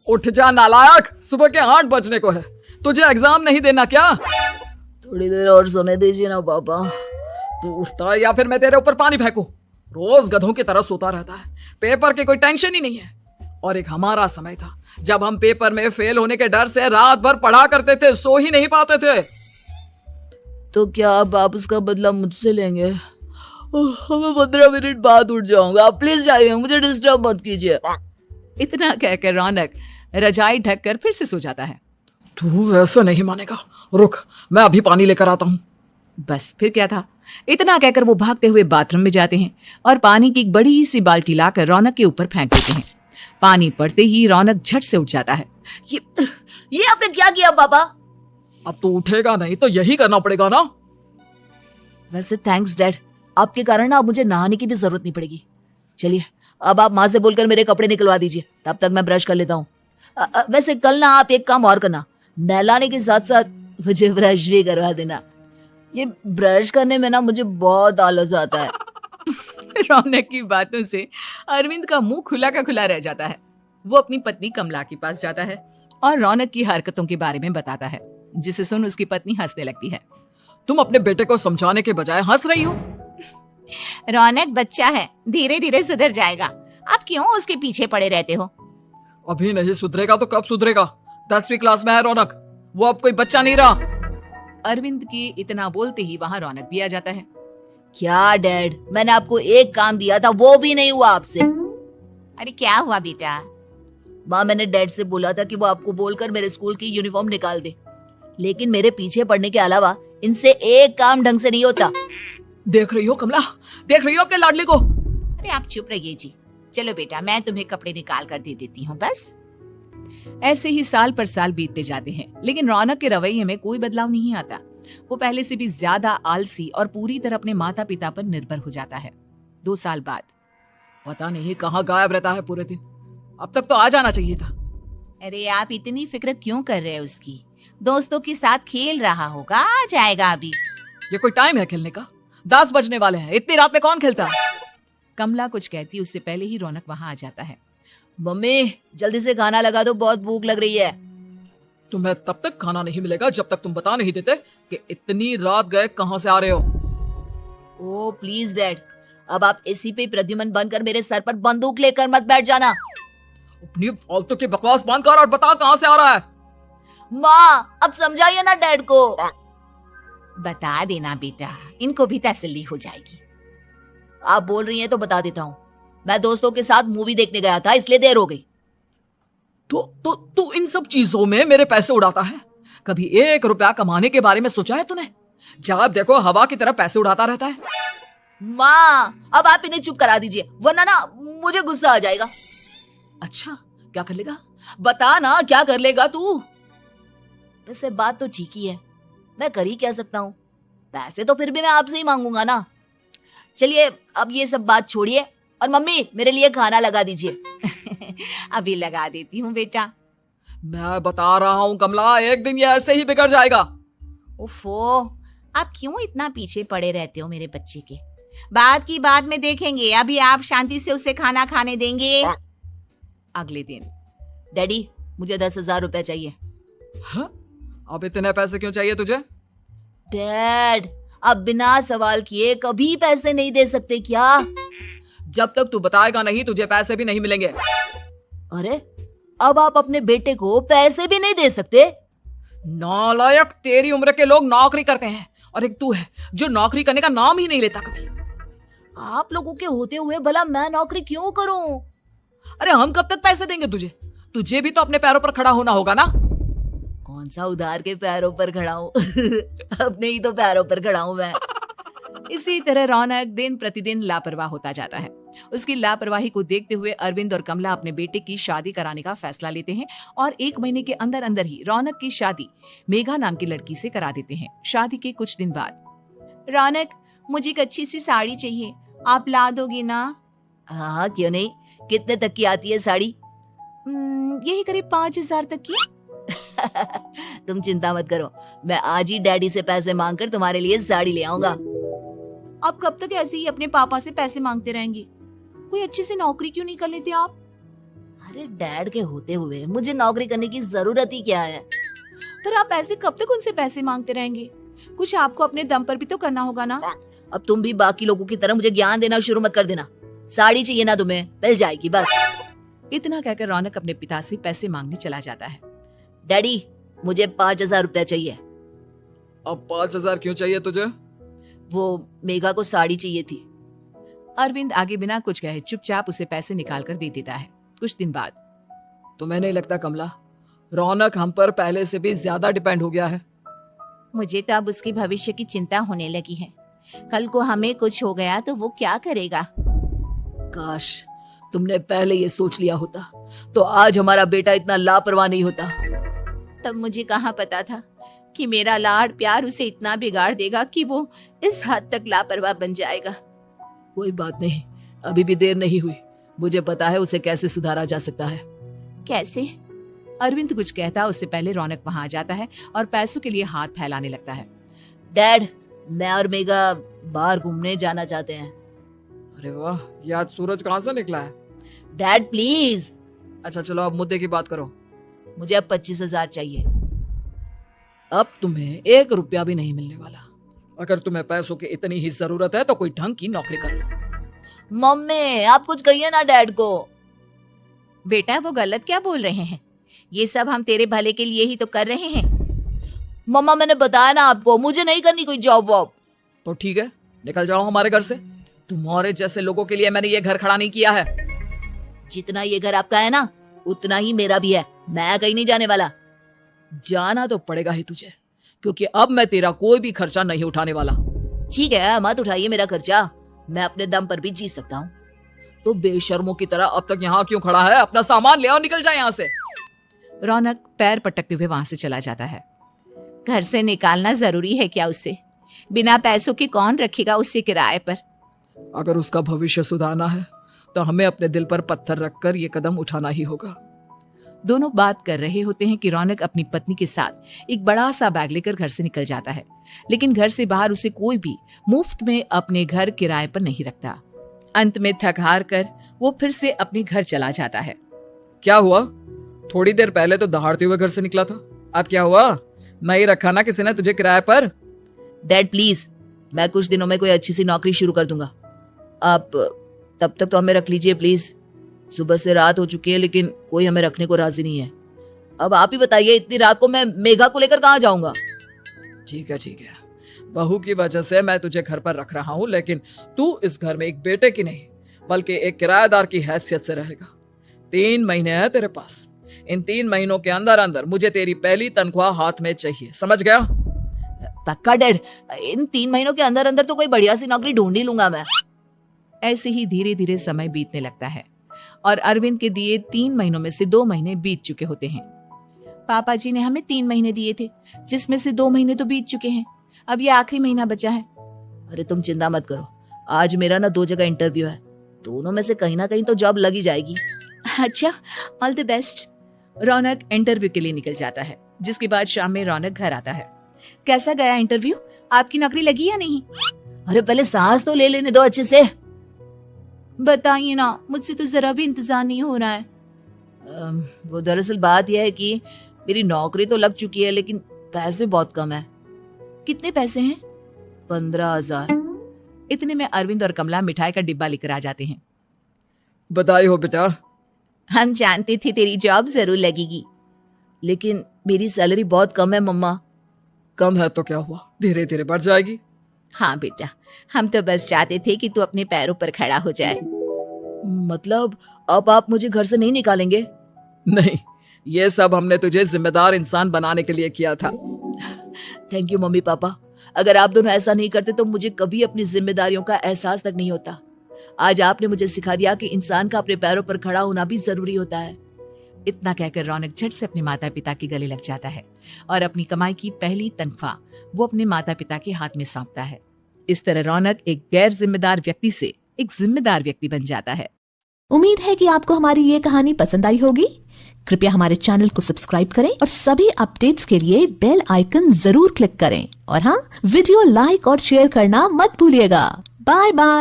उठ जा नालायक, सुबह के 8 बजने को है। तुझे एग्जाम नहीं देना क्या? थोड़ी देर और सोने दीजिए ना पापा। तू उठता है या फिर मैं तेरे ऊपर पानी फेंकूं? रोज गधों की तरह सोता रहता है, पेपर की कोई टेंशन ही नहीं है। और एक हमारा समय था जब हम पेपर में फेल होने के डर से रात भर पढ़ा करते थे, सो ही नहीं पाते थे। तो क्या आप उसका बदला मुझसे लेंगे? मैं 15 मिनट बाद उठ जाऊंगा, आप प्लीज जाइए, मुझे डिस्टर्ब मत कीजिए। इतना कहकर रौनक रजाई ढककर फिर से सो जाता है। तू ऐसा नहीं मानेगा, रुक मैं अभी पानी लेकर आता हूँ। बस फिर क्या था, इतना कहकर वो भागते हुए बाथरूम में जाते हैं और पानी की एक बड़ी सी बाल्टी लाकर रौनक के ऊपर फेंक देते हैं। पानी पड़ते ही रौनक झट से उठ जाता है। ये आपने क्या किया पापा? अब तू उठेगा नहीं तो यही करना पड़ेगा ना। वैसे थैंक्स डैड, आपके कारण ना अब मुझे नहाने की भी जरूरत नहीं पड़ेगी। चलिए अब आप माँ से बोलकर मेरे कपड़े निकलवा दीजिए, तब तक मैं ब्रश कर लेता हूँ। वैसे कल ना आप एक काम और करना, नहलाने के साथ साथ मुझे ब्रश भी करवा देना। ये ब्रश करने में ना मुझे बहुत आलस आता है। रौनक की बातों से अरविंद का मुंह खुला का खुला रह जाता है। वो अपनी पत्नी कमला के पास जाता है और रौनक की हरकतों के बारे में बताता है, जिसे सुन उसकी पत्नी हंसने लगती है। तुम अपने बेटे को समझाने के बजाय हंस रही हो। रौनक बच्चा है, धीरे धीरे सुधर जाएगा, आप क्यों उसके पीछे पड़े रहते हो? अभी नहीं सुधरेगा तो कब सुधरेगा? 10वीं क्लास में है रौनक, वो अब कोई बच्चा नहीं रहा। अरविंद की इतना बोलते ही वहाँ रौनक भी आ जाता है। क्या डैड, मैंने आपको एक काम दिया था, वो भी नहीं हुआ आपसे। अरे क्या हुआ बेटा? माँ, मैंने डैड से बोला था कि वो आपको बोलकर मेरे स्कूल की यूनिफॉर्म निकाल दे, लेकिन मेरे पीछे पड़ने के अलावा इनसे एक काम ढंग से नहीं होता। देख रही हो कमला, देख रही हो अपने लाडले को? अरे आप चुप रहिए जी। चलो बेटा, मैं तुम्हें कपड़े निकाल कर दे देती हूँ बस। ऐसे ही साल पर साल बीतते जाते हैं, लेकिन रौनक के रवैये में कोई बदलाव नहीं आता। वो पहले से भी ज्यादा आलसी और पूरी तरह अपने माता पिता पर निर्भर हो जाता है। 2 साल बाद पता नहीं कहाँ गायब रहता है पूरे दिन, अब तक तो आ जाना चाहिए था। अरे आप इतनी फिक्र क्यों कर रहे हैं उसकी? दोस्तों के साथ खेल रहा होगा, आ जाएगा अभी। ये कोई टाइम है खेलने का? 10 बजने वाले हैं, इतनी रात में कौन खेलता है? कमला कुछ कहती उससे पहले ही रौनक वहाँ आ जाता है। मम्मी जल्दी से खाना लगा दो, बहुत भूख लग रही है। तुम्हें तब तक खाना नहीं मिलेगा जब तक तुम बता नहीं देते कि इतनी रात गए कहाँ से आ रहे हो। ओ प्लीज डैड, अब आप इसी पे प्रद्युमन बनकर मेरे सर पर बंदूक लेकर मत बैठ जाना। अपनी फालतू की बकवास बंद कर और बता कहाँ से आ रहा है। माँ अब समझाइए ना डैड को। बता देना बेटा, इनको भी तसल्ली हो जाएगी। आप बोल रही हैं तो बता देता हूँ, मैं दोस्तों के साथ मूवी देखने गया था, इसलिए देर हो गई। तो इन सब चीजों में मेरे पैसे उड़ाता है? कभी 1 रुपया कमाने के बारे में सोचा है तूने? जब देखो हवा की तरह पैसे उड़ाता रहता है। माँ अब आप इन्हें चुप करा दीजिए, वरना ना मुझे गुस्सा आ जाएगा। अच्छा क्या कर लेगा? बता ना क्या कर लेगा तू? वैसे बात तो ठीक ही है, मैं कर ही क्या सकता हूँ, पैसे तो फिर भी मैं आपसे ही मांगूंगा ना। चलिए अब ये सब बात छोड़िए और मम्मी मेरे लिए खाना लगा दीजिए। अभी लगा देती हूँ बेटा। मैं बता रहा हूँ कमला, एक दिन ये ऐसे ही बिगड़ जाएगा। उफो, आप क्यों इतना पीछे पड़े रहते हो मेरे बच्चे के? बात की बात में देखेंगे, अभी आप शांति से उसे खाना खाने देंगे। अगले दिन डैडी मुझे 10,000 रुपए चाहिए। हाँ? अब इतने पैसे क्यों चाहिए तुझे? डैड अब बिना सवाल किए कभी पैसे नहीं दे सकते क्या? जब तक तू बताएगा नहीं तुझे पैसे भी नहीं मिलेंगे। अरे अब आप अपने बेटे को पैसे भी नहीं दे सकते? नालायक, तेरी उम्र के लोग नौकरी करते हैं और एक तू है जो नौकरी करने का नाम ही नहीं लेता कभी। आप लोगों के होते हुए भला मैं नौकरी क्यों करूं? अरे हम कब तक पैसे देंगे तुझे? तुझे भी तो अपने पैरों पर खड़ा होना होगा ना। कौन सा उधार के पैरों पर खड़ा हूं? अपने ही तो पैरों पर खड़ा हूं मैं। इसी तरह रौनक दिन प्रतिदिन लापरवाह होता जाता है। उसकी लापरवाही को देखते हुए अरविंद और कमला अपने बेटे की शादी कराने का फैसला लेते हैं और 1 महीने के अंदर अंदर ही रौनक की शादी मेघा नाम की लड़की से करा देते हैं। शादी के कुछ दिन बाद, रौनक मुझे एक अच्छी सी साड़ी चाहिए, आप ला दोगे ना? हाँ क्यों नहीं, कितने तक की आती है साड़ी? यही करीब 5,000 तक की। तुम चिंता मत करो, मैं आज ही डैडी से पैसे मांगकर तुम्हारे लिए साड़ी ले आऊंगा। आप कब तक ऐसे ही अपने पापा से पैसे मांगते रहेंगे? कोई अच्छी सी नौकरी क्यों नहीं कर लेते आप? अरे डैड के होते हुए मुझे नौकरी करने की जरूरत ही क्या है? पर आप ऐसे कब तक उनसे पैसे मांगते रहेंगे? कुछ आपको अपने दम पर भी तो करना होगा ना। अब तुम भी बाकी लोगों की तरह मुझे ज्ञान देना शुरू मत कर देना। साड़ी चाहिए ना तुम्हें, मिल जाएगी बस। इतना कहकर रौनक अपने पिता से पैसे मांगने चला जाता है। डैडी मुझे 5,000 रुपया चाहिए। अब 5,000 क्यों चाहिए तुझे? वो मेघा को साड़ी चाहिए थी। अरविंद आगे बिना कुछ कहे चुपचाप उसे पैसे निकाल कर दे देता है। कुछ दिन बाद तुम्हें नहीं लगता कमला, रौनक हम पर पहले से भी ज्यादा डिपेंड हो गया है? मुझे तो अब उसके भविष्य की चिंता होने लगी है। कल को हमें कुछ हो गया तो वो क्या करेगा? काश तुमने पहले ये सोच लिया होता तो आज हमारा बेटा इतना लापरवाह नहीं होता। तब मुझे कहाँ पता था कि मेरा लाड प्यार उसे इतना बिगाड़ देगा कि वो इस हद तक लापरवाह बन जाएगा। कोई बात नहीं, अभी भी देर नहीं हुई। मुझे पता है उसे कैसे सुधारा जा सकता है। कैसे? अरविंद कुछ कहता उससे पहले रौनक वहां आ जाता है और पैसों के लिए हाथ फैलाने लगता है। डैड मैं और मेघा बाहर घूमने जाना चाहते हैं। अरे वाह, ये आज सूरज कहाँ से निकला है? Dad please. अच्छा चलो अब मुद्दे की बात करो। मुझे अब 25,000 चाहिए। अब तुम्हें 1 रुपया भी नहीं मिलने वाला। अगर तुम्हें पैसों की इतनी ही जरूरत है तो कोई ढंग की नौकरी कर लो। मम्मी आप कुछ कहिए ना डैड को। बेटा वो गलत क्या बोल रहे हैं? ये सब हम तेरे भले के लिए ही तो कर रहे हैं। मम्मा मैंने बताया ना आपको, मुझे नहीं करनी कोई जॉब वॉब। तो ठीक है, निकल जाओ हमारे घर से। तुम्हारे जैसे लोगों के लिए मैंने ये घर खड़ा नहीं किया है। जितना ये घर आपका है ना उतना ही मेरा भी है। मैं कहीं नहीं जाने वाला। जाना तो पड़ेगा ही तुझे, क्योंकि अब मैं तेरा कोई भी खर्चा नहीं उठाने वाला। ठीक है मत उठाइए मेरा खर्चा, मैं अपने दम पर भी जी सकता हूँ। तो बेशर्मों की तरह अब तक यहाँ क्यों खड़ा है? अपना सामान ले आओ, निकल जाए यहाँ से। रौनक पैर पटकते हुए वहां से चला जाता है। घर से निकालना जरूरी है क्या उसे? बिना पैसों के कौन रखेगा उसे किराए पर? अगर उसका भविष्य सुधारना है तो हमें अपने दिल पर पत्थर रखकर ये कदम उठाना ही होगा। दोनों बात कर रहे होते हैं कि रौनक अपनी पत्नी के साथ एक बड़ा सा बैग लेकर घर से निकल जाता है, लेकिन घर से बाहर उसे कोई भी मुफ्त में अपने घर किराए पर नहीं रखता। अंत में थक हार कर वो फिर से अपने घर चला जाता है। क्या हुआ? थोड़ी देर पहले तो दहाड़ते हुए घर से निकला था, अब क्या हुआ? नहीं रखा ना किसी ने तुझे किराए पर? डैड प्लीज, मैं कुछ दिनों में कोई अच्छी सी नौकरी शुरू कर दूंगा। आप तब तक तो हमें रख लीजिए प्लीज। सुबह से रात हो चुकी है लेकिन कोई हमें रखने को राजी नहीं है। अब आप ही बताइए, इतनी रात को मैं मेघा को लेकर कहाँ जाऊंगा? ठीक है, बहू की वजह से मैं तुझे घर पर रख रहा हूँ, लेकिन तू इस घर में एक बेटे की नहीं बल्कि एक किराएदार की हैसियत से रहेगा। 3 महीने है तेरे पास। इन 3 महीनों के अंदर अंदर मुझे तेरी पहली तनख्वाह हाथ में चाहिए, समझ गया? पक्का डैड, इन 3 महीनों के अंदर अंदर तो कोई बढ़िया सी नौकरी ढूंढ ही लूंगा मैं। ऐसे ही धीरे धीरे समय बीतने लगता है और अरविंद के दिए 3 महीनों में से 2 महीने बीत चुके होते हैं। पापा जी ने हमें 3 महीने दिए थे, जिसमें से 2 महीने तो बीत चुके हैं। अब ये आखिरी महीना बचा है। अरे तुम चिंता मत करो, आज मेरा ना 2 जगह इंटरव्यू है, दोनों में से कहीं ना कहीं तो जॉब लगी जाएगी। अच्छा, all the best. Raunak interview के लिए निकल जाता है, जिसके बाद शाम में रौनक घर आता है। कैसा गया इंटरव्यू? आपकी नौकरी लगी या नहीं? अरे पहले सांस तो ले लेने दो अच्छे से। बताइए ना, मुझसे तो जरा भी इंतजार नहीं हो रहा है। वो दरअसल बात यह है कि मेरी नौकरी तो लग चुकी है लेकिन पैसे बहुत कम है। कितने पैसे हैं? 15,000। इतने में अरविंद और कमला मिठाई का डिब्बा लेकर आ जाते हैं। बधाई हो बेटा। हम जानते थे तेरी जॉब जरूर लगेगी। लेकिन मेरी सैलरी बहुत कम है मम्मा। कम है तो क्या हुआ, धीरे धीरे बढ़ जाएगी। हाँ बेटा, हम तो बस चाहते थे कि तू अपने पैरों पर खड़ा हो जाए। मतलब अब आप मुझे घर से नहीं निकालेंगे? नहीं, ये सब हमने तुझे जिम्मेदार इंसान बनाने के लिए किया था। थैंक यू मम्मी पापा, अगर आप दोनों ऐसा नहीं करते तो मुझे कभी अपनी जिम्मेदारियों का एहसास तक नहीं होता। आज आपने मुझे सिखा दिया कि इंसान का अपने पैरों पर खड़ा होना भी जरूरी होता है। इतना कहकर रौनक झट से अपने माता पिता के गले लग जाता है और अपनी कमाई की पहली तनख्वाह वो अपने माता पिता के हाथ में सौंपता है। इस तरह रौनक एक गैर जिम्मेदार व्यक्ति से एक जिम्मेदार व्यक्ति बन जाता है। उम्मीद है कि आपको हमारी ये कहानी पसंद आई होगी। कृपया हमारे चैनल को सब्सक्राइब करें और सभी अपडेट्स के लिए बेल आइकन जरूर क्लिक करें। और हाँ, वीडियो लाइक और शेयर करना मत भूलिएगा। Bye bye.